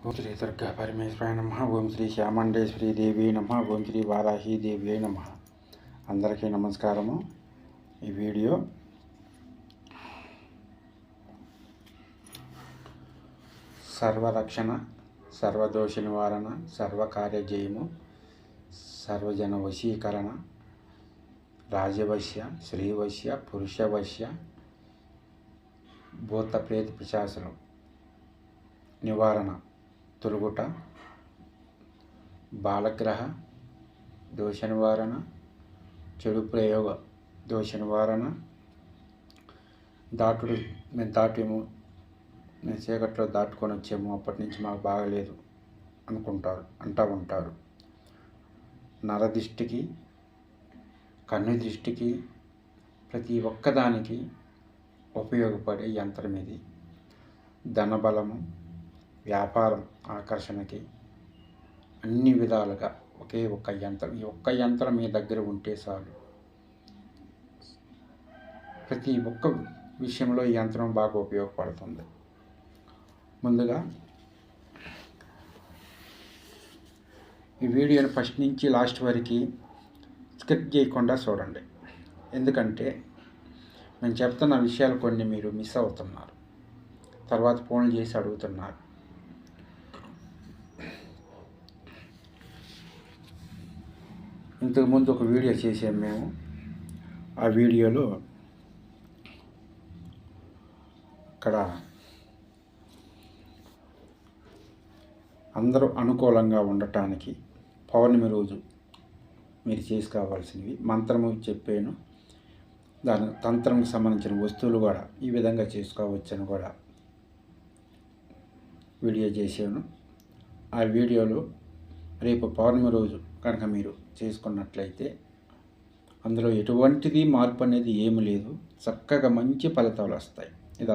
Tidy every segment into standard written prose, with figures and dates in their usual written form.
ఓం శ్రీ దుర్గా పరమేశ్వరాయ నమః. ఓం శ్రీ శ్యామండేశ్వరి దేవి నమః. ఓం శ్రీ వారాహి దేవి నమః. అందరికీ నమస్కారము. ఈ వీడియో సర్వరక్షణ, సర్వదోష నివారణ, సర్వకార్యజయము, సర్వజన వశీకరణ, రాజవశ్య, శ్రీవశ్య, పురుషవశ్య, భూత ప్రేత పిశాచులు నివారణ తొలుగుట, బాలగ్రహ దోష నివారణ, చెడు ప్రయోగ దోష నివారణ, మేము చీకట్లో దాటుకొని వచ్చాము, అప్పటి నుంచి మాకు బాగలేదు అంటూ ఉంటారు. నరదృష్టికి, కన్ను దృష్టికి, ప్రతి ఒక్కదానికి ఉపయోగపడే యంత్రం ఇది. ధనబలము, వ్యాపారం ఆకర్షణకి అన్ని విధాలుగా ఒకే ఒక్క యంత్రం. ఈ ఒక్క యంత్రం మీ దగ్గర ఉంటే చాలు. ప్రతి ఒక్క విషయంలో ఈ యంత్రం బాగా ఉపయోగపడుతుంది. ముందుగా ఈ వీడియోని ఫస్ట్ నుంచి లాస్ట్ వరకు స్కిప్ చేయకుండా చూడండి. ఎందుకంటే నేను చెప్తున్న విషయాలు కొన్ని మీరు మిస్ అవుతున్నారు, తర్వాత ఫోన్లు చేసి అడుగుతున్నారు. ఇంతకుముందు ఒక వీడియో చేసాము మేము. ఆ వీడియోలో అక్కడ అందరూ అనుకూలంగా ఉండటానికి పౌర్ణమి రోజు మీరు చేసుకోవాల్సినవి మంత్రము చెప్పాను. దాని తంత్రంకి సంబంధించిన వస్తువులు కూడా ఈ విధంగా చేసుకోవచ్చని కూడా వీడియో చేశాను. ఆ వీడియోలో రేపు పౌర్ణమి రోజు కనుక మీరు చేసుకున్నట్లయితే అందులో ఎటువంటిది మార్పు అనేది ఏమి లేదు, చక్కగా మంచి ఫలితాలు వస్తాయి. ఇది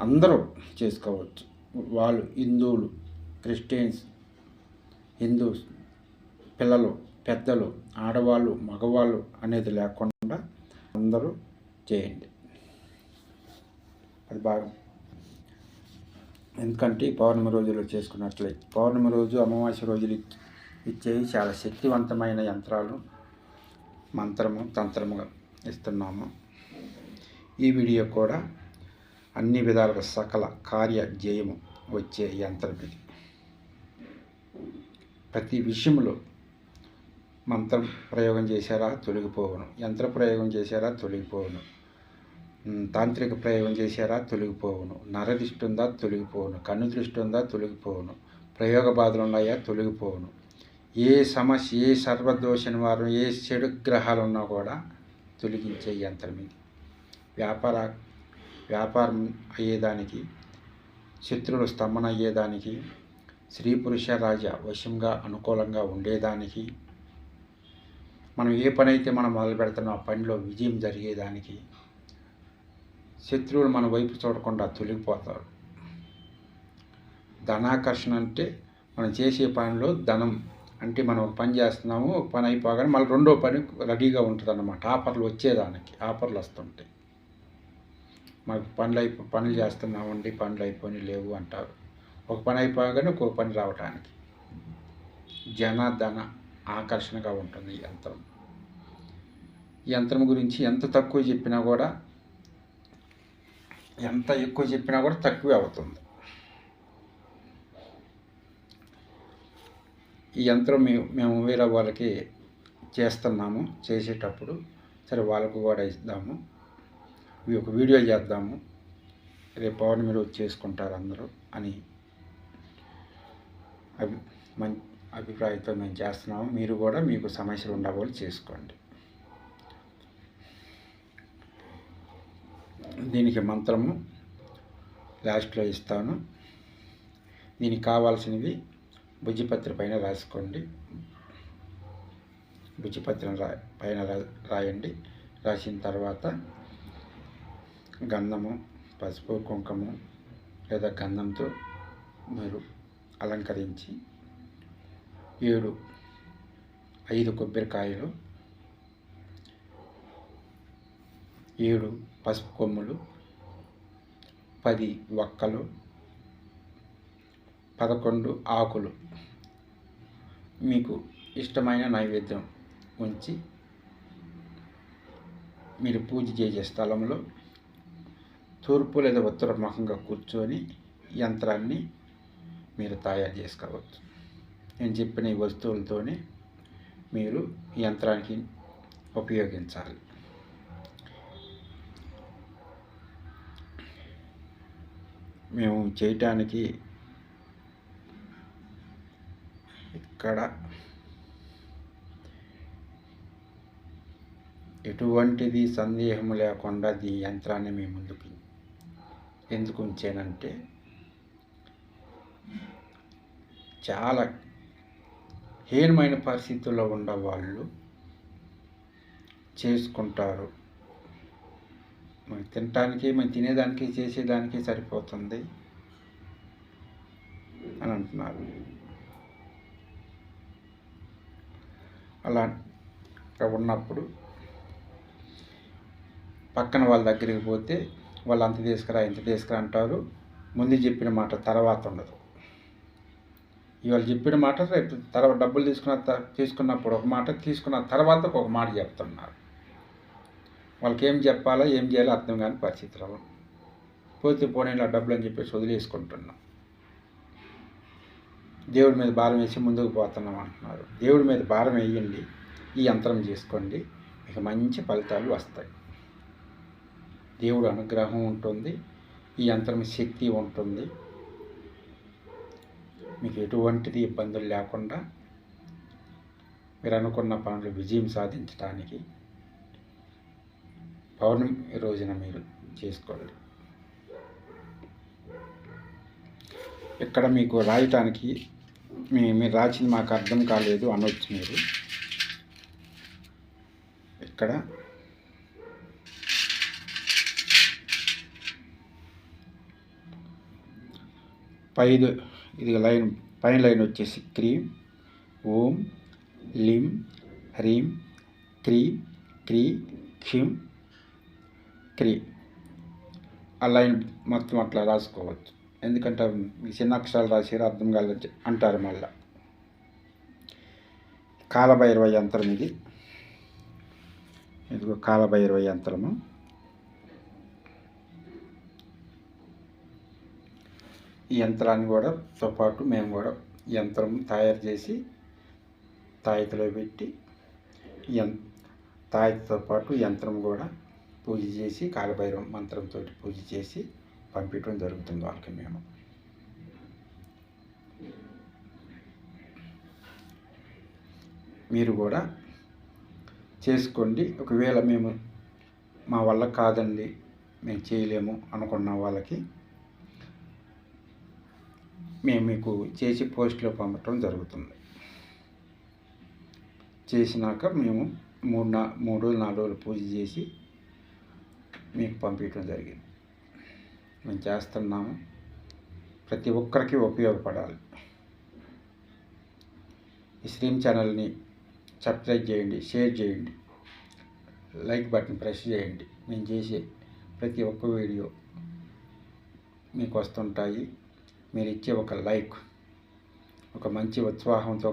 అందరూ చేసుకోవచ్చు. వాళ్ళు హిందువులు, క్రిస్టియన్స్, హిందూస్, పిల్లలు, పెద్దలు, ఆడవాళ్ళు, మగవాళ్ళు అనేది లేకుండా అందరూ చేయండి. అది బాగా, ఎందుకంటే పౌర్ణమి రోజులో చేసుకున్నట్లయితే పౌర్ణమి రోజు, అమావాస్య రోజులు ఇచ్చేవి చాలా శక్తివంతమైన యంత్రాలు, మంత్రము, తంత్రముగా ఇస్తున్నాము. ఈ వీడియో కూడా అన్ని విధాలుగా సకల కార్య జయము వచ్చే యంత్రం ఇది. ప్రతి విషయంలో మంత్రం ప్రయోగం చేశారా తొలగిపోవును, యంత్ర ప్రయోగం చేశారా తొలగిపోవును, తాంత్రిక ప్రయోగం చేశారా తొలగిపోవును, నరదృష్టి ఉందా తొలగిపోవును, కన్ను దృష్టి ఉందా తొలగిపోవును, ప్రయోగ బాధలు ఉన్నాయా తొలగిపోవును. ఏ సమస్య, ఏ సర్వదోష నివారణ, ఏ చెడు గ్రహాలు ఉన్నా కూడా తొలగించే యంత్రం ఇది. వ్యాపారం అయ్యేదానికి, శత్రువులు స్తంభన అయ్యేదానికి, స్త్రీ పురుష రాజ వశంగా అనుకూలంగా ఉండేదానికి, మనం ఏ పని అయితే మనం మొదలు పెడుతున్నాం ఆ పనిలో విజయం జరిగేదానికి, శత్రువులు మన వైపు చూడకుండా తొలగిపోతారు. ధనాకర్షణ అంటే మనం చేసే పనిలో ధనం అంటే మనం ఒక పని చేస్తున్నాము, పని అయిపోగానే మళ్ళీ రెండో పని రెడీగా ఉంటుంది అన్నమాట. ఆఫర్లు వచ్చేదానికి, ఆఫర్లు వస్తుంటాయి. మాకు పనులు చేస్తున్నామండి, పనులు అయిపోయి లేవు అంటారు. ఒక పని అయిపోగానే ఇంకో పని రావటానికి ధన ఆకర్షణగా ఉంటుంది ఈ యంత్రం. ఈ యంత్రం గురించి ఎంత తక్కువ చెప్పినా కూడా, ఎంత ఎక్కువ చెప్పినా కూడా తక్కువే అవుతుంది. ఈ యంత్రం మేము వేరే వాళ్ళకి చేస్తున్నాము. చేసేటప్పుడు సరే వాళ్ళకు కూడా ఇద్దాము, ఒక వీడియో చేద్దాము, రేపు పౌర్ణమి రోజు చేసుకుంటారు అందరూ అని అభిప్రాయంతో మేము చేస్తున్నాము. మీరు కూడా మీకు సమస్యలు ఉండవాళ్ళు చేసుకోండి. దీనికి మంత్రము లాస్ట్లో ఇస్తాను. దీనికి కావాల్సినవి భుజపత్రి పైన రాసుకోండి. భుజపత్రం పైన రాయండి. రాసిన తర్వాత గంధము, పసుపు, కుంకుమ లేదా గంధంతో మీరు అలంకరించి 5 కొబ్బరికాయలు, 7 పసుపు కొమ్ములు, 10 వక్కలు, 11 ఆకులు మీకు ఇష్టమైన నైవేద్యం ఉంచి మీరు పూజ చేసే స్థలంలో తూర్పు లేదా ఉత్తర ముఖంగా కూర్చొని యంత్రాన్ని మీరు తయారు చేసుకోవచ్చు. నేను చెప్పిన ఈ వస్తువులతోనే మీరు ఈ యంత్రానికి ఉపయోగించాలి. మేము చేయటానికి ఇక్కడ ఎటువంటిది సందేహం లేకుండా ఈ యంత్రాన్ని మీ ముందుకు ఎందుకు ఉంచానంటే, చాలా హీనమైన పరిస్థితుల్లో ఉన్న వాళ్ళు చేసుకుంటారు. మనం తినటానికి, మనం తినేదానికి, చేసేదానికి సరిపోతుంది అని అంటున్నారు. అలా ఉన్నప్పుడు పక్కన వాళ్ళ దగ్గరికి పోతే వాళ్ళు అంత తీసుకురా ఇంత తీసుకురా అంటారు. ముందు చెప్పిన మాట తర్వాత ఉండదు. ఇవాళ చెప్పిన మాట రేపు తర్వాత డబ్బులు తీసుకున్నప్పుడు ఒక మాట, తీసుకున్న తర్వాత ఒక మాట చెప్తున్నారు. వాళ్ళకి ఏం చెప్పాలో ఏం చేయాలో అర్థం కాని పరిస్థితులు. పోతే పోనీ ఇలా డబ్బులు అని చెప్పేసి వదిలేసుకుంటున్నాం. దేవుడి మీద భారం వేసి ముందుకు పోతున్నాం అంటున్నారు. దేవుడి మీద భారం వేయండి, ఈ యంత్రం చేసుకోండి, మీకు మంచి ఫలితాలు వస్తాయి. దేవుడు అనుగ్రహం ఉంటుంది, ఈ యంత్రం శక్తి ఉంటుంది. మీకు ఎటువంటిది ఇబ్బందులు లేకుండా మీరు అనుకున్న పనులు విజయం సాధించడానికి పౌర్ణమి రోజున మీరు చేసుకోండి. ఇక్కడ మీకు రాయటానికి మీరు రాసింది మాకు అర్థం కాలేదు అనొచ్చు. మీరు ఇక్కడ ఇది లైన్, పైన లైన్ వచ్చేసి క్రీం ఓం లిం హ్రీం క్రీం క్రీ క్షిం క్రీ. ఆ లైన్ మొత్తం అట్లా రాసుకోవచ్చు. ఎందుకంటే చిన్న అక్షరాలు రాసి అర్థం కాలేదు అంటారు. మళ్ళా కాలభైరవ యంత్రం ఇదిగో కాలభైరవ యంత్రము. ఈ యంత్రాన్ని కూడా తో పాటు మేము కూడా యంత్రం తయారు చేసి తాయితలో పెట్టి తాయితతో పాటు యంత్రం కూడా పూజ చేసి కాలభైరవ మంత్రంతో పూజ చేసి పంపించడం జరుగుతుంది వాళ్ళకి. మేము మీరు కూడా చేసుకోండి. ఒకవేళ మా వల్ల కాదండి, మేము చేయలేము అనుకున్న వాళ్ళకి మేము మీకు చేసి పోస్ట్లో పంపటం జరుగుతుంది. చేసినాక మేము 3 రోజులు 4 రోజులు పూజ చేసి మీకు పంపించడం జరిగింది. మేము చేస్తున్నాము, ప్రతి ఒక్కరికి ఉపయోగపడాలి. ఈ స్ట్రీమ్ ఛానల్ని సబ్స్క్రైబ్ చేయండి, షేర్ చేయండి, లైక్ బటన్ ప్రెస్ చేయండి. మేము చేసే ప్రతి ఒక్క వీడియో మీకు వస్తుంటాయి. మీరు ఇచ్చే ఒక లైక్ ఒక మంచి ఉత్సాహంతో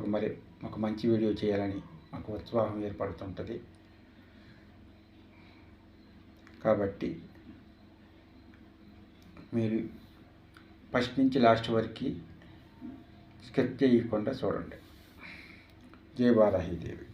ఒక మంచి వీడియో చేయాలని మాకు ఉత్సాహం ఏర్పడుతుంటుంది. కాబట్టి మీరు ఫస్ట్ నుంచి లాస్ట్ వరకు స్కిప్ చేయకుండా చూడండి. జై వారాహి దేవి.